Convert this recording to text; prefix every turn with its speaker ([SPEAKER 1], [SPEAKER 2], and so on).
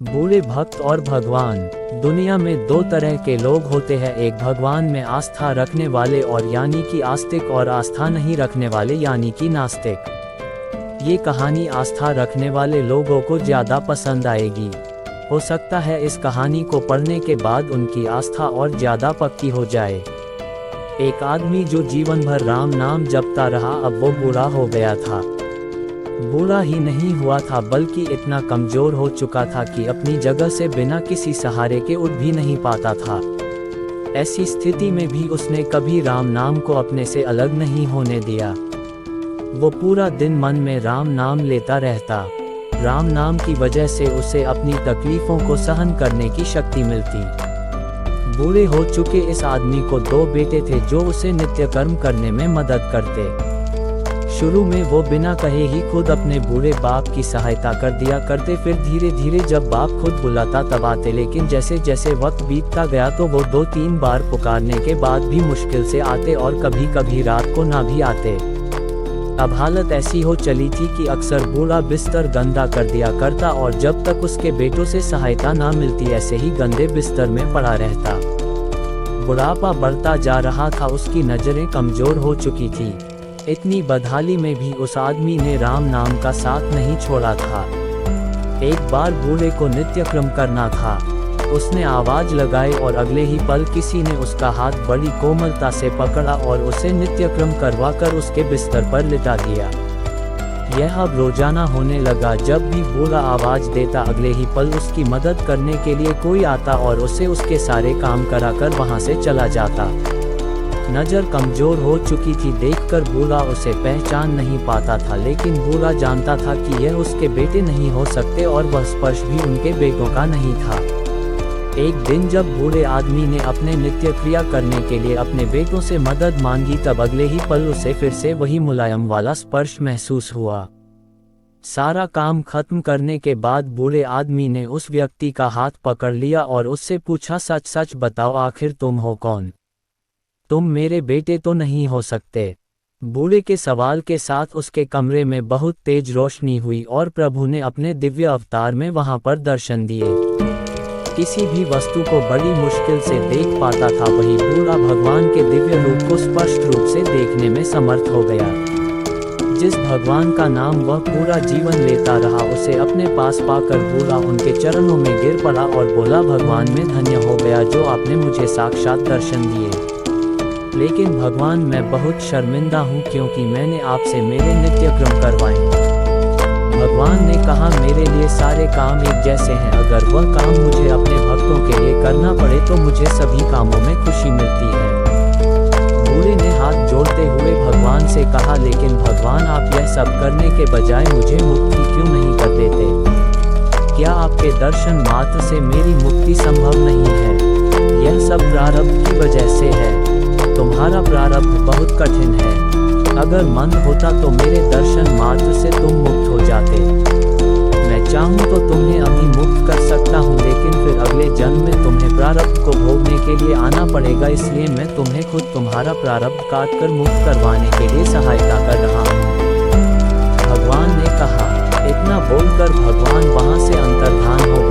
[SPEAKER 1] बूढ़े भक्त और भगवान। दुनिया में दो तरह के लोग होते हैं, एक भगवान में आस्था रखने वाले और यानी कि आस्तिक, और आस्था नहीं रखने वाले यानी कि नास्तिक। ये कहानी आस्था रखने वाले लोगों को ज़्यादा पसंद आएगी। हो सकता है इस कहानी को पढ़ने के बाद उनकी आस्था और ज़्यादा पक्की हो जाए। एक आदमी जो जीवन भर राम नाम जपता रहा, अब वो बूढ़ा हो गया था। बूढ़ा ही नहीं हुआ था बल्कि इतना कमज़ोर हो चुका था कि अपनी जगह से बिना किसी सहारे के उठ भी नहीं पाता था। ऐसी स्थिति में भी उसने कभी राम नाम को अपने से अलग नहीं होने दिया। वो पूरा दिन मन में राम नाम लेता रहता। राम नाम की वजह से उसे अपनी तकलीफ़ों को सहन करने की शक्ति मिलती। बूढ़े हो चुके इस आदमी को दो बेटे थे जो उसे नित्य कर्म करने में मदद करते। शुरू में वो बिना कहे ही खुद अपने बूढ़े बाप की सहायता कर दिया करते, फिर धीरे धीरे जब बाप खुद बुलाता तब आते, लेकिन जैसे जैसे वक्त बीतता गया तो वो 2-3 बार पुकारने के बाद भी मुश्किल से आते और कभी कभी रात को ना भी आते। अब हालत ऐसी हो चली थी कि अक्सर बूढ़ा बिस्तर गंदा कर दिया करता और जब तक उसके बेटों से सहायता ना मिलती ऐसे ही गंदे बिस्तर में पड़ा रहता। बुढ़ापा बढ़ता जा रहा था, उसकी नज़रें कमज़ोर हो चुकी थी। इतनी बदहाली में भी उस आदमी ने राम नाम का साथ नहीं छोड़ा था। एक बार बूढ़े को नित्यक्रम करना था। उसने आवाज लगाई और अगले ही पल किसी ने उसका हाथ बड़ी कोमलता से पकड़ा और उसे नित्यक्रम करवाकर उसके बिस्तर पर लिटा दिया। यह अब रोजाना होने लगा। जब भी बूढ़ा आवाज देता अगले ही पल उसकी मदद करने के लिए कोई आता और उसे उसके सारे काम कराकर वहां से चला जाता। नज़र कमज़ोर हो चुकी थी, देखकर बूढ़ा उसे पहचान नहीं पाता था, लेकिन बूढ़ा जानता था कि यह उसके बेटे नहीं हो सकते और वह स्पर्श भी उनके बेटों का नहीं था। एक दिन जब बूढ़े आदमी ने अपने नित्य क्रिया करने के लिए अपने बेटों से मदद मांगी तब अगले ही पल उसे फिर से वही मुलायम वाला स्पर्श महसूस हुआ। सारा काम खत्म करने के बाद बूढ़े आदमी ने उस व्यक्ति का हाथ पकड़ लिया और उससे पूछा, सच सच बताओ, आखिर तुम हो कौन? तुम मेरे बेटे तो नहीं हो सकते। बूढ़े के सवाल के साथ उसके कमरे में बहुत तेज रोशनी हुई और प्रभु ने अपने दिव्य अवतार में वहां पर दर्शन दिए। किसी भी वस्तु को बड़ी मुश्किल से देख पाता था, वही बूढ़ा भगवान के दिव्य रूप को स्पष्ट रूप से देखने में समर्थ हो गया। जिस भगवान का नाम वह पूरा जीवन लेता रहा, उसे अपने पास पाकर बूढ़ा उनके चरणों में गिर पड़ा और बोला, भगवान मैं धन्य हो गया जो आपने मुझे साक्षात दर्शन दिए। लेकिन भगवान मैं बहुत शर्मिंदा हूँ क्योंकि मैंने आपसे मेरे नित्यक्रम करवाए। भगवान ने कहा, मेरे लिए सारे काम एक जैसे हैं, अगर वह काम मुझे अपने भक्तों के लिए करना पड़े तो मुझे सभी कामों में खुशी मिलती है। बूढ़े ने हाथ जोड़ते हुए भगवान से कहा, लेकिन भगवान आप यह सब करने के बजाय मुझे मुक्ति क्यों नहीं कर देते? क्या आपके दर्शन मात्र से मेरी मुक्ति संभव नहीं है? यह सब प्रारब्ध की वजह से है। तुम्हारा प्रारब्ध बहुत कठिन है। अगर मन होता तो मेरे दर्शन मात्र से तुम मुक्त हो जाते। मैं चाहूँ तो तुम्हें अभी मुक्त कर सकता हूँ, लेकिन फिर अगले जन्म में तुम्हें प्रारब्ध को भोगने के लिए आना पड़ेगा, इसलिए मैं तुम्हें खुद तुम्हारा प्रारब्ध काट कर मुक्त करवाने के लिए सहायता कर रहा हूँ। भगवान ने कहा। इतना बोलकर भगवान वहाँ से अंतर्धान हो